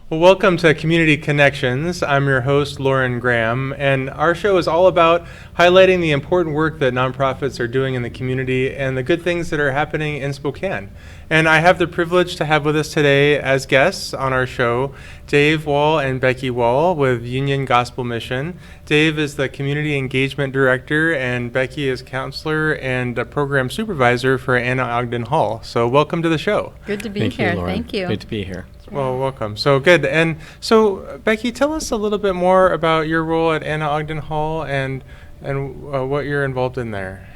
Well, welcome to Community Connections. I'm your host, Loran Graham, and our show is all about highlighting the important work that nonprofits are doing in the community and the good things that are happening in Spokane. And I have the privilege to have with us today as guests on our show, Dave Wall and Becky Wall with Union Gospel Mission. Dave is the Community Engagement Director, and Becky is Counselor and a Program Supervisor for Anna Ogden Hall. So welcome to the show. Good to be here. Thank you. Good to be here. Well, welcome. So good. And so, Becky, tell us a little bit more about your role at Anna Ogden Hall and what you're involved in there.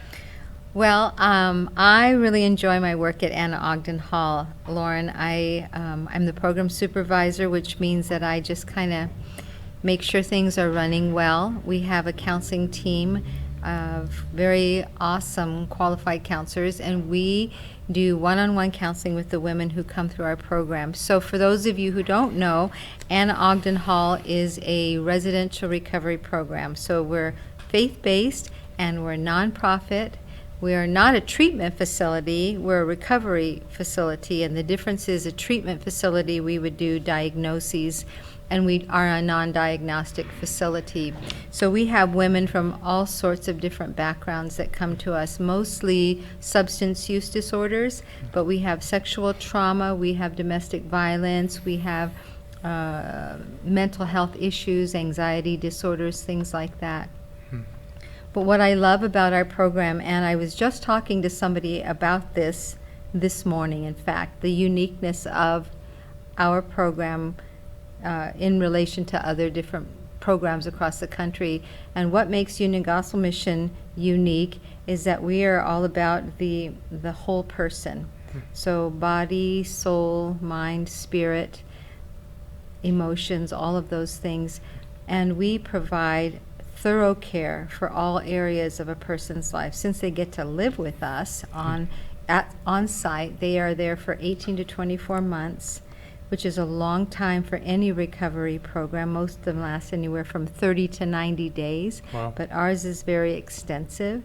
Well, I really enjoy my work at Anna Ogden Hall, Loran. I'm the program supervisor, which means that I just kind of make sure things are running well. We have a counseling team of very awesome qualified counselors, and we do one-on-one counseling with the women who come through our program. So for those of you who don't know, Anna Ogden Hall is a residential recovery program. So we're faith-based and we're nonprofit. We are not a treatment facility, we're a recovery facility, and the difference is a treatment facility, we would do diagnoses, and we are a non-diagnostic facility. So we have women from all sorts of different backgrounds that come to us, mostly substance use disorders, but we have sexual trauma, we have domestic violence, we have mental health issues, anxiety disorders, things like that. But what I love about our program, and I was just talking to somebody about this morning, in fact, the uniqueness of our program in relation to other different programs across the country. And what makes Union Gospel Mission unique is that we are all about the whole person. So body, soul, mind, spirit, emotions, all of those things. And we provide thorough care for all areas of a person's life. Since they get to live with us on site, they are there for 18 to 24 months, which is a long time for any recovery program. Most of them last anywhere from 30 to 90 days, Wow. But ours is very extensive.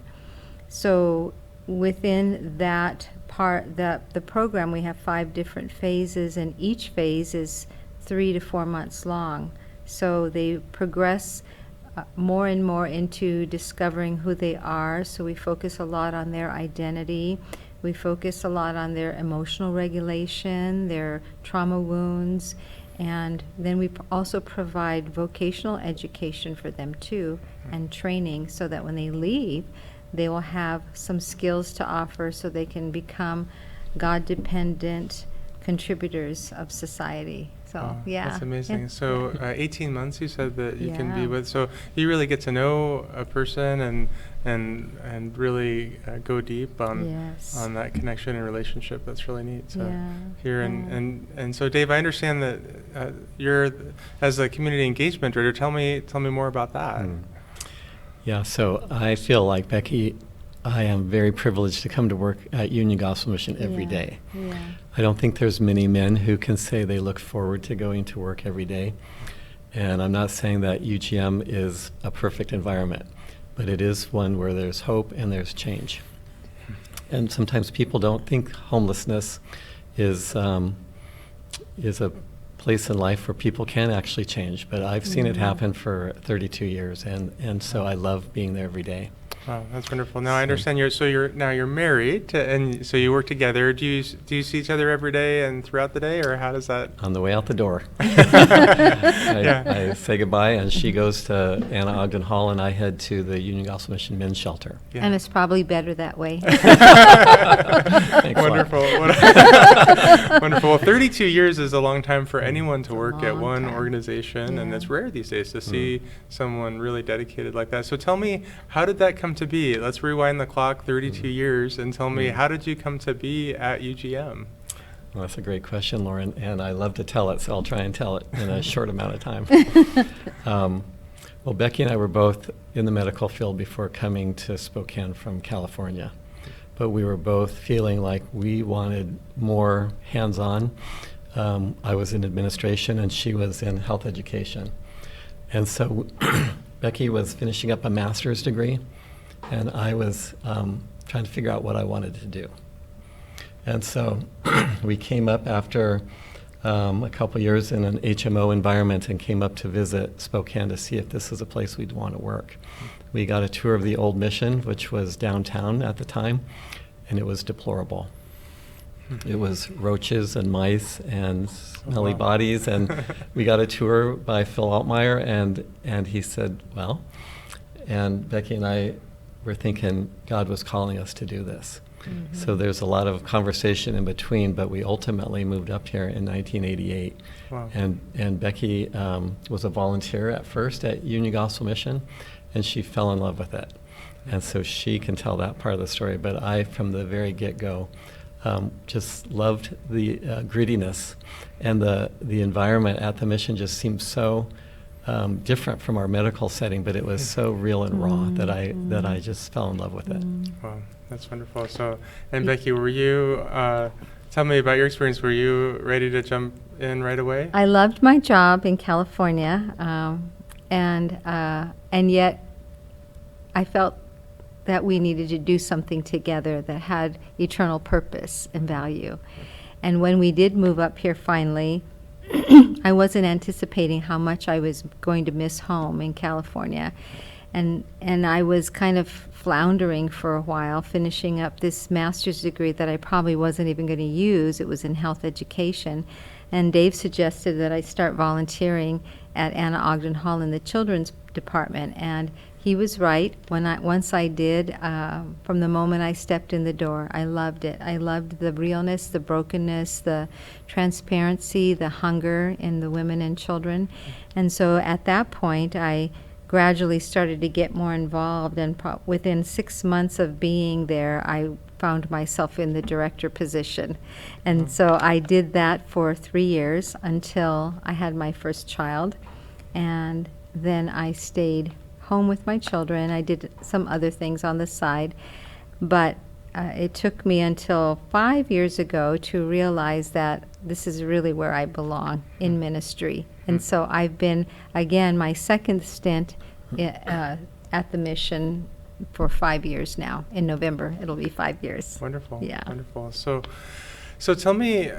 So within that part, the program, we have 5 different phases, and each phase is 3 to 4 months long. So they progress more and more into discovering who they are. So we focus a lot on their identity. We focus a lot on their emotional regulation, their trauma wounds, and then we also provide vocational education for them too, and training, so that when they leave, they will have some skills to offer so they can become God-dependent contributors of society. So, Wow, yeah. That's amazing. Yeah. So 18 months you said that you can be Yeah. with. So you really get to know a person and really go deep on Yes. that connection and relationship. That's really neat. So Yeah, here yeah. and so Dave, I understand that you're as a community engagement director. Tell me more about that. Yeah, so I feel like Becky, I am very privileged to come to work at Union Gospel Mission every Yeah, day. Yeah. I don't think there's many men who can say they look forward to going to work every day. And I'm not saying that UGM is a perfect environment, but it is one where there's hope and there's change. And sometimes people don't think homelessness is a place in life where people can actually change, but I've seen it happen for 32 years, and so I love being there every day. Wow, that's wonderful. Now I understand you're married, and so you work together. Do you see each other every day and throughout the day, or how does that? On the way out the door, Yeah. I say goodbye, and she goes to Anna Ogden Hall, and I head to the Union Gospel Mission Men's Shelter. Yeah. And it's probably better that way. Thanks a lot. Wonderful. Wonderful. Well, 32 years is a long time for anyone to work at long one time. organization, and Yeah. it's rare these days to see someone really dedicated like that. So tell me, how did that come to be? Let's rewind the clock 32 years and tell me, how did you come to be at UGM? Well, that's a great question, Lauren, and I love to tell it, so I'll try and tell it in a short amount of time. Well, Becky and I were both in the medical field before coming to Spokane from California, but we were both feeling like we wanted more hands-on. I was in administration and she was in health education. And so Becky was finishing up a master's degree, and I was trying to figure out what I wanted to do. And so we came up after a couple years in an HMO environment and came up to visit Spokane to see if this is a place we'd want to work. We got a tour of the old mission, which was downtown at the time, and it was deplorable. It was roaches and mice and smelly bodies, and we got a tour by Phil Altmeyer, and he said, well, and Becky and I were thinking God was calling us to do this. So there's a lot of conversation in between, but we ultimately moved up here in 1988. Wow. And Becky was a volunteer at first at Union Gospel Mission, and she fell in love with it. And so she can tell that part of the story, but I, from the very get-go, just loved the grittiness, and the environment at the mission just seemed so different from our medical setting, but it was so real and raw that I just fell in love with it. Wow, that's wonderful. So, and Becky, were you, tell me about your experience. Were you ready to jump in right away? I loved my job in California, and yet I felt that we needed to do something together that had eternal purpose and value. And when we did move up here finally, I wasn't anticipating how much I was going to miss home in California. And I was kind of floundering for a while, finishing up this master's degree that I probably wasn't even going to use. It was in health education. And Dave suggested that I start volunteering at Anna Ogden Hall in the children's department. And he was right. Once I did, from the moment I stepped in the door, I loved it. I loved the realness, the brokenness, the transparency, the hunger in the women and children. And so at that point, I gradually started to get more involved, and within 6 months of being there, I found myself in the director position. And so I did that for 3 years until I had my first child, and then I stayed home with my children. I did some other things on the side, but it took me until 5 years ago to realize that this is really where I belong, in ministry. And so I've been, again, my second stint at the mission for 5 years now. In November, it'll be 5 years. Wonderful. Yeah. Wonderful. So tell me,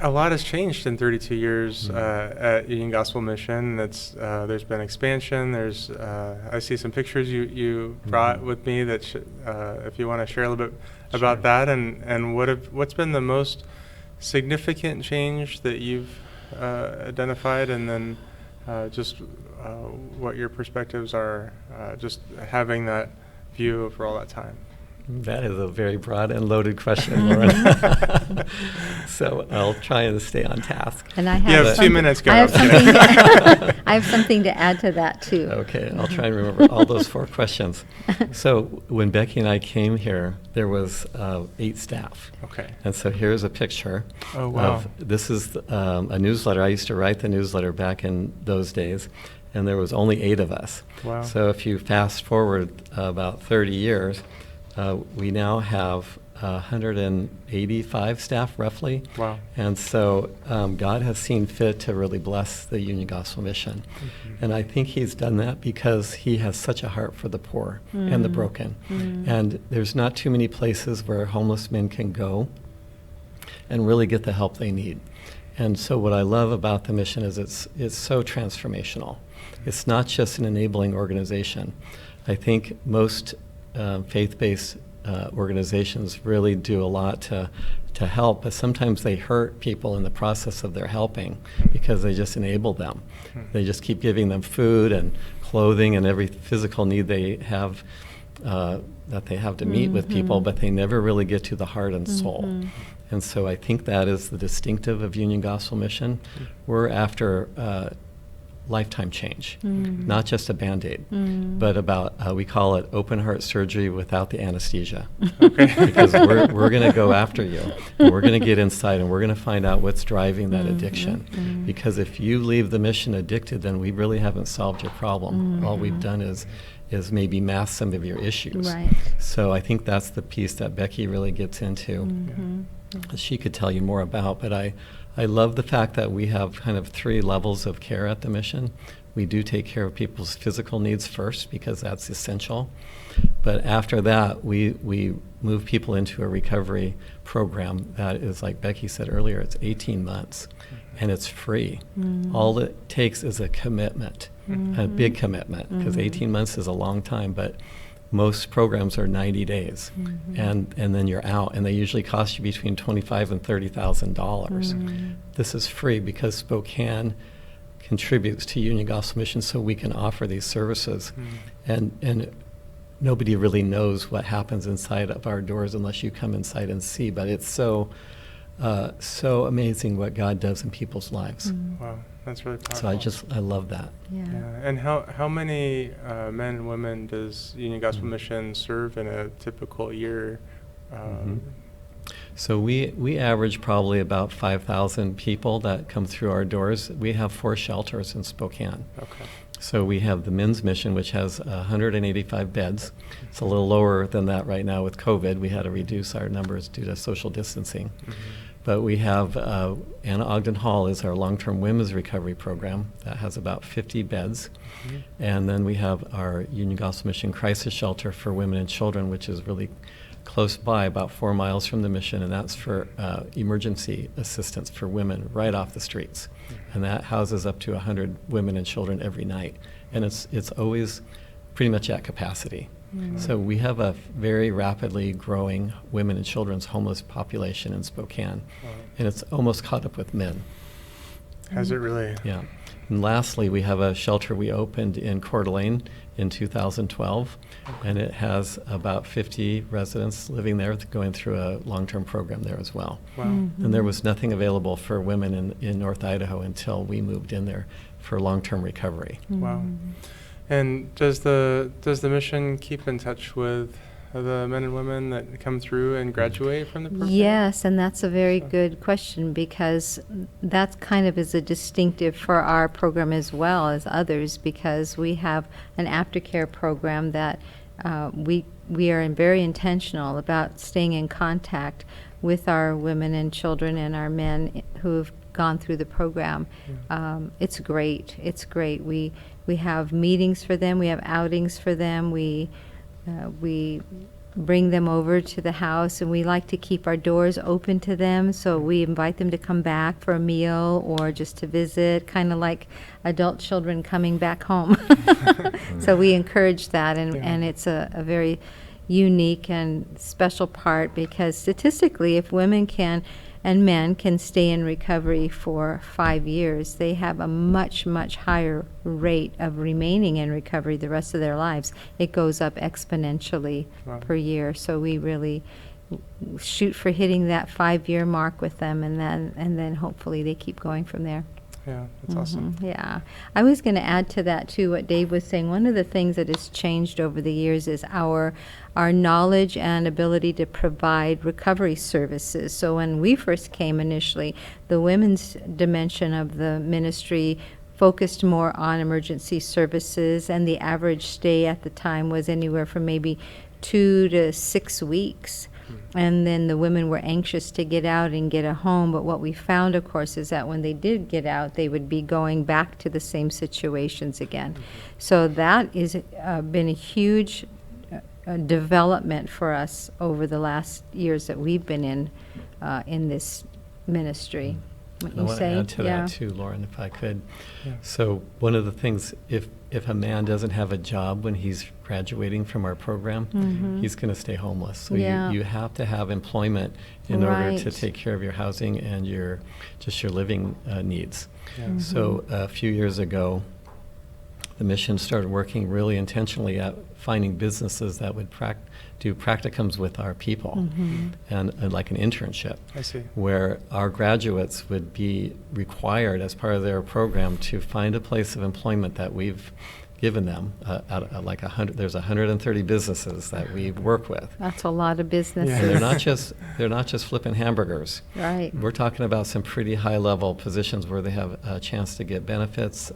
a lot has changed in 32 years at Union Gospel Mission. There's been expansion. I see some pictures you brought with me that if you want to share a little bit about that, and what's been the most significant change that you've identified, and then just what your perspectives are, just having that view for all that time. That is a very broad and loaded question, Lauren. So I'll try and stay on task. And I have you have 2 minutes, go. I have something to add to that, too. Okay, I'll try and remember all those 4 questions. So when Becky and I came here, there was 8 staff. Okay. And so here's a picture. Oh, wow. This is a newsletter. I used to write the newsletter back in those days, and there was only 8 of us. Wow. So if you fast forward about 30 years, we now have 185 staff, roughly. Wow. And so God has seen fit to really bless the Union Gospel Mission. And I think he's done that because he has such a heart for the poor and the broken. And there's not too many places where homeless men can go and really get the help they need. And so what I love about the mission is it's so transformational. It's not just an enabling organization. I think most faith-based organizations really do a lot to help, but sometimes they hurt people in the process of their helping because they just enable them. They just keep giving them food and clothing and every physical need they have that they have to meet with people, but they never really get to the heart and soul. And so I think that is the distinctive of Union Gospel Mission. We're after lifetime change, not just a Band-Aid, but about, we call it open heart surgery without the anesthesia. Okay. Because we're going to go after you, and we're going to get inside, and we're going to find out what's driving that addiction. Because if you leave the mission addicted, then we really haven't solved your problem. All we've done is maybe mask some of your issues. Right. So I think that's the piece that Becky really gets into. She could tell you more about, but I love the fact that we have kind of 3 levels of care at the mission. We do take care of people's physical needs first because that's essential. But after that, we move people into a recovery program that is, like Becky said earlier, it's 18 months, and it's free. All it takes is a commitment, a big commitment, because 18 months is a long time, but most programs are 90 days, and then you're out, and they usually cost you between $25,000 and $30,000. This is free because Spokane contributes to Union Gospel Mission, so we can offer these services, and nobody really knows what happens inside of our doors unless you come inside and see. But it's so amazing what God does in people's lives. Wow, that's really powerful. So I love that. Yeah. And how many men and women does Union Gospel Mission serve in a typical year? So we average probably about 5,000 people that come through our doors. We have 4 shelters in Spokane. Okay. So we have the men's mission, which has 185 beds. It's a little lower than that right now with COVID. We had to reduce our numbers due to social distancing. But we have Anna Ogden Hall is our long-term women's recovery program that has about 50 beds. And then we have our Union Gospel Mission Crisis Shelter for Women and Children, which is really close by, about 4 miles from the mission, and that's for emergency assistance for women right off the streets. And that houses up to 100 women and children every night. And it's always pretty much at capacity. So we have a very rapidly growing women and children's homeless population in Spokane. And it's almost caught up with men. Has it really? Yeah. And lastly, we have a shelter we opened in Coeur d'Alene in 2012, and it has about 50 residents living there going through a long-term program there as well. Wow. And there was nothing available for women in North Idaho until we moved in there for long-term recovery. Wow. And does the mission keep in touch with the men and women that come through and graduate from the program? Yes, and that's a very good question, because that kind of is a distinctive for our program as well as others, because we have an aftercare program that we are very intentional about staying in contact with our women and children and our men who've gone through the program. It's great. It's great. We have meetings for them. We have outings for them. We bring them over to the house, and we like to keep our doors open to them, so we invite them to come back for a meal or just to visit, kind of like adult children coming back home. So we encourage that, and it's a very unique and special part, because statistically, if women and men can stay in recovery for 5 years, they have a much, much higher rate of remaining in recovery the rest of their lives. It goes up exponentially per year. So we really shoot for hitting that 5-year mark with them, and then hopefully they keep going from there. Yeah, that's awesome. Yeah. I was going to add to that, too, what Dave was saying. One of the things that has changed over the years is our knowledge and ability to provide recovery services. So when we first came initially, the women's dimension of the ministry focused more on emergency services, and the average stay at the time was anywhere from maybe 2 to 6 weeks. And then the women were anxious to get out and get a home. But what we found, of course, is that when they did get out, they would be going back to the same situations again. So that has been a huge development for us over the last years that we've been in this ministry. What I you want say? to add to that too, Loran, if I could. So one of the things, if a man doesn't have a job when he's graduating from our program, he's going to stay homeless. So you have to have employment in order to take care of your housing and your living needs. So a few years ago, the mission started working really intentionally at finding businesses that would do practicums with our people, and like an internship. I see. Where our graduates would be required as part of their program to find a place of employment that we've given them. There's 130 businesses that we work with. That's a lot of businesses. And they're not just flipping hamburgers. Right. We're talking about some pretty high-level positions where they have a chance to get benefits,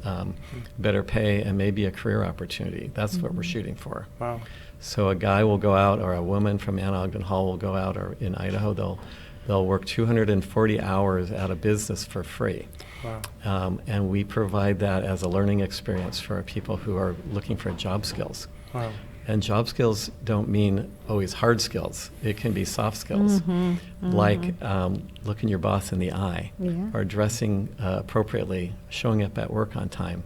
better pay, and maybe a career opportunity. That's what we're shooting for. Wow. So a guy will go out, or a woman from Anna Ogden Hall will go out, or in Idaho, they'll work 240 hours at a business for free. Wow. And we provide that as a learning experience for people who are looking for job skills. Wow. And job skills don't mean always hard skills. It can be soft skills, like looking your boss in the eye, or dressing appropriately, showing up at work on time,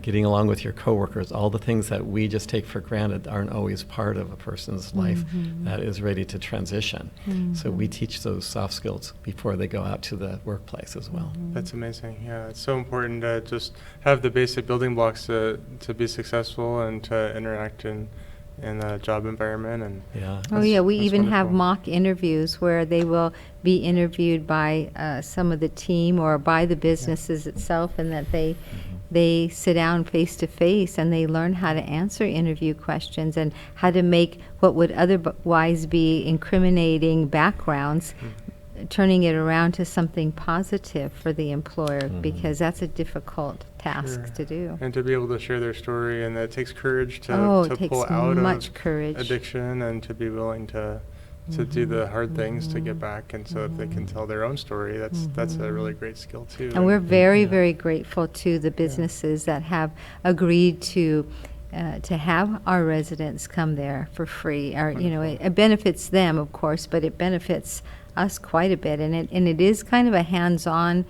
getting along with your coworkers. All the things that we just take for granted aren't always part of a person's life that is ready to transition. So we teach those soft skills before they go out to the workplace as well. That's amazing. Yeah, it's so important to just have the basic building blocks to be successful and to interact in the job environment. And we even have wonderful. mock interviews where they will be interviewed by some of the team or by the businesses itself, and that they sit down face to face and they learn how to answer interview questions and how to make what would otherwise be incriminating backgrounds, turning it around to something positive for the employer, because that's a difficult task to do. And to be able to share their story, and that takes courage to It takes pull out much of courage. addiction, and to be willing to do the hard things to get back, and so that they can tell their own story. That's a really great skill too. And we're very, very grateful to the businesses that have agreed to have our residents come there for free. It benefits them, of course, but it benefits us quite a bit. And it is kind of a hands-on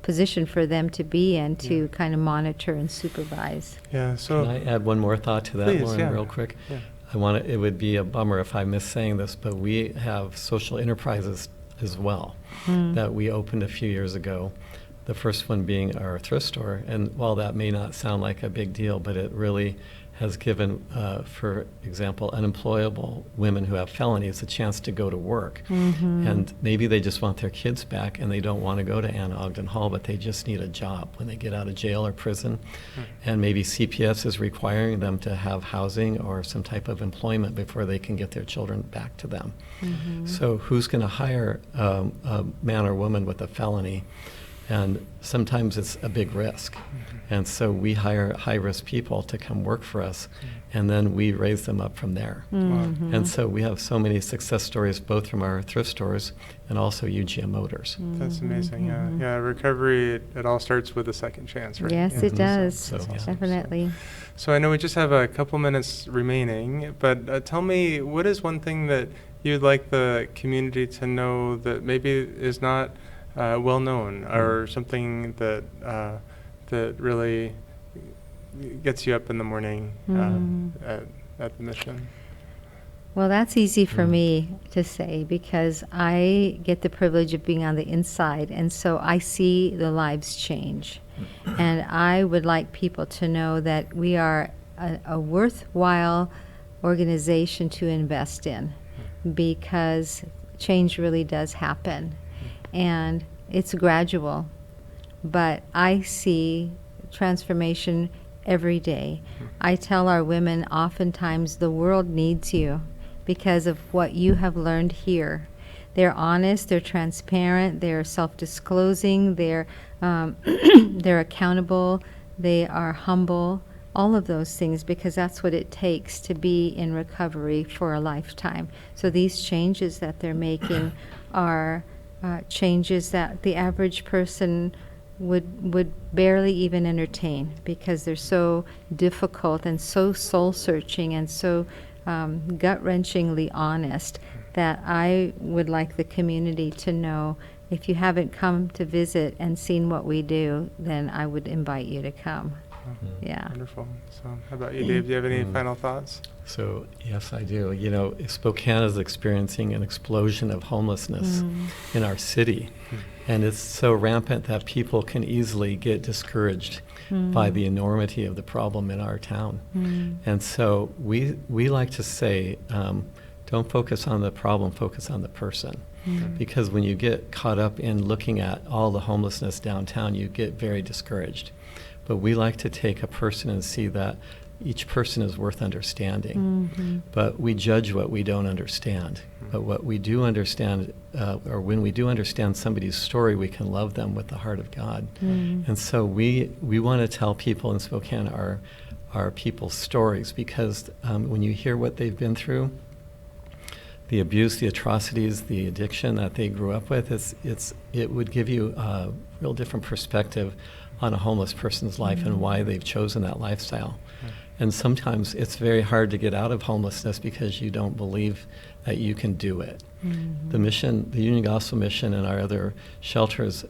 position for them to be in, to kind of monitor and supervise. Yeah. So can I add one more thought to that, please, Loran, real quick? Yeah. It would be a bummer if I missed saying this, but we have social enterprises as well that we opened a few years ago. The first one being our thrift store. And while that may not sound like a big deal, but it really has given, for example, unemployable women who have felonies a chance to go to work. And maybe they just want their kids back and they don't want to go to Anna Ogden Hall, but they just need a job when they get out of jail or prison. And maybe CPS is requiring them to have housing or some type of employment before they can get their children back to them. So who's going to hire a man or woman with a felony? And sometimes it's a big risk. And so we hire high-risk people to come work for us, and then we raise them up from there. And so we have so many success stories, both from our thrift stores and also UGM Motors. That's amazing. Yeah. Recovery, it all starts with a second chance, right? Yes, it does. So, Definitely. So I know we just have a couple minutes remaining, but tell me, what is one thing that you'd like the community to know that maybe is not well known, or something that really gets you up in the morning at the mission? Well, that's easy for me to say, because I get the privilege of being on the inside, and so I see the lives change. And I would like people to know that we are a worthwhile organization to invest in, because change really does happen. And it's gradual, but I see transformation every day. I tell our women oftentimes, the world needs you because of what you have learned here. They're honest, they're transparent, they're self-disclosing, they're accountable, they are humble, all of those things, because that's what it takes to be in recovery for a lifetime. So these changes that they're making are changes that the average person would barely even entertain, because they're so difficult and so soul-searching and so gut-wrenchingly honest, that I would like the community to know, if you haven't come to visit and seen what we do, then I would invite you to come. Yeah. Wonderful. So how about you, Dave? Do you have any final thoughts? So, yes, I do. Spokane is experiencing an explosion of homelessness in our city. And it's so rampant that people can easily get discouraged by the enormity of the problem in our town. And so we like to say, don't focus on the problem, focus on the person. Because when you get caught up in looking at all the homelessness downtown, you get very discouraged. But we like to take a person and see that each person is worth understanding. But we judge what we don't understand. But what we do understand, or when we do understand somebody's story, we can love them with the heart of God. And so we want to tell people in Spokane our people's stories, because when you hear what they've been through, the abuse, the atrocities, the addiction that they grew up with, it would give you a real different perspective on a homeless person's life and why they've chosen that lifestyle. And sometimes it's very hard to get out of homelessness because you don't believe that you can do it. The mission, the Union Gospel Mission and our other shelters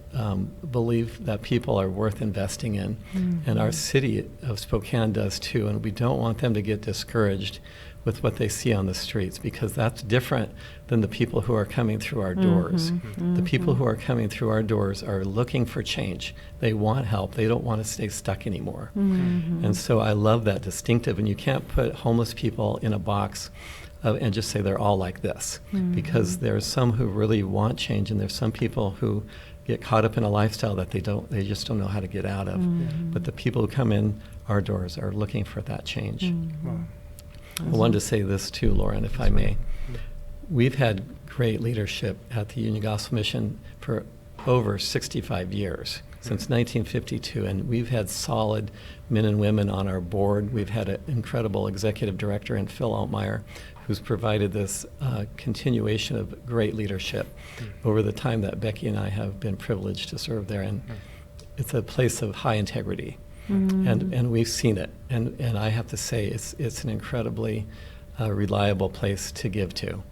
believe that people are worth investing in. And our city of Spokane does too. And we don't want them to get discouraged with what they see on the streets, because that's different than the people who are coming through our doors. The people who are coming through our doors are looking for change. They want help. They don't want to stay stuck anymore. And so I love that distinctive. And you can't put homeless people in a box and just say they're all like this, because there's some who really want change, and there's some people who get caught up in a lifestyle that they just don't know how to get out of. But the people who come in our doors are looking for that change. Wow. I wanted to say this too, Loran, if I may. We've had great leadership at the Union Gospel Mission for over 65 years, since 1952, and we've had solid men and women on our board. We've had an incredible executive director in Phil Altmeyer, who's provided this continuation of great leadership over the time that Becky and I have been privileged to serve there. And it's a place of high integrity. And we've seen it, and I have to say it's an incredibly reliable place to give to.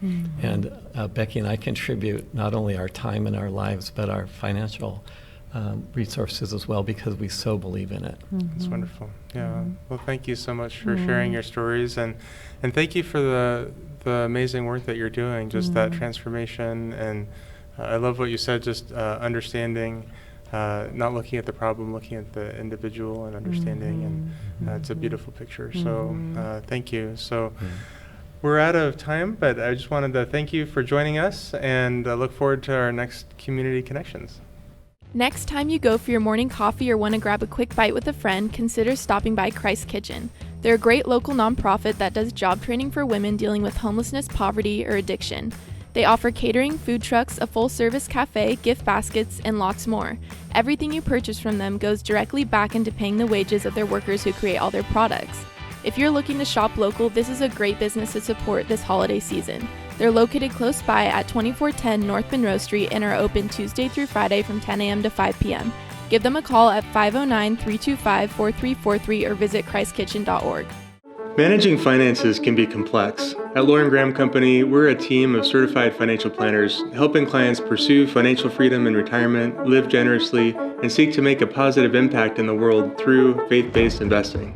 And Becky and I contribute not only our time and our lives, but our financial resources as well, because we so believe in it. That's wonderful. Yeah. Well, thank you so much for sharing your stories, and thank you for the amazing work that you're doing, just that transformation. And I love what you said, just understanding, not looking at the problem, looking at the individual and understanding, and it's a beautiful picture. So thank you. So we're out of time, but I just wanted to thank you for joining us, and look forward to our next Community Connections. Next time you go for your morning coffee or want to grab a quick bite with a friend, consider stopping by Christ Kitchen. They're a great local nonprofit that does job training for women dealing with homelessness, poverty, or addiction. They offer catering, food trucks, a full-service cafe, gift baskets, and lots more. Everything you purchase from them goes directly back into paying the wages of their workers who create all their products. If you're looking to shop local, this is a great business to support this holiday season. They're located close by at 2410 North Monroe Street and are open Tuesday through Friday from 10 a.m. to 5 p.m. Give them a call at 509-325-4343 or visit christkitchen.org. Managing finances can be complex. At Loran Graham Company, we're a team of certified financial planners helping clients pursue financial freedom in retirement, live generously, and seek to make a positive impact in the world through faith-based investing.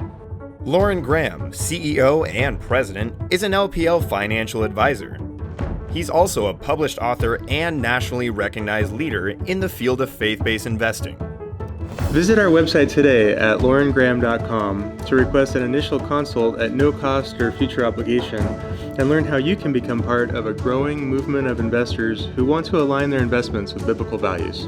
Loran Graham, CEO and President, is an LPL financial advisor. He's also a published author and nationally recognized leader in the field of faith-based investing. Visit our website today at lorangraham.com to request an initial consult at no cost or future obligation, and learn how you can become part of a growing movement of investors who want to align their investments with biblical values.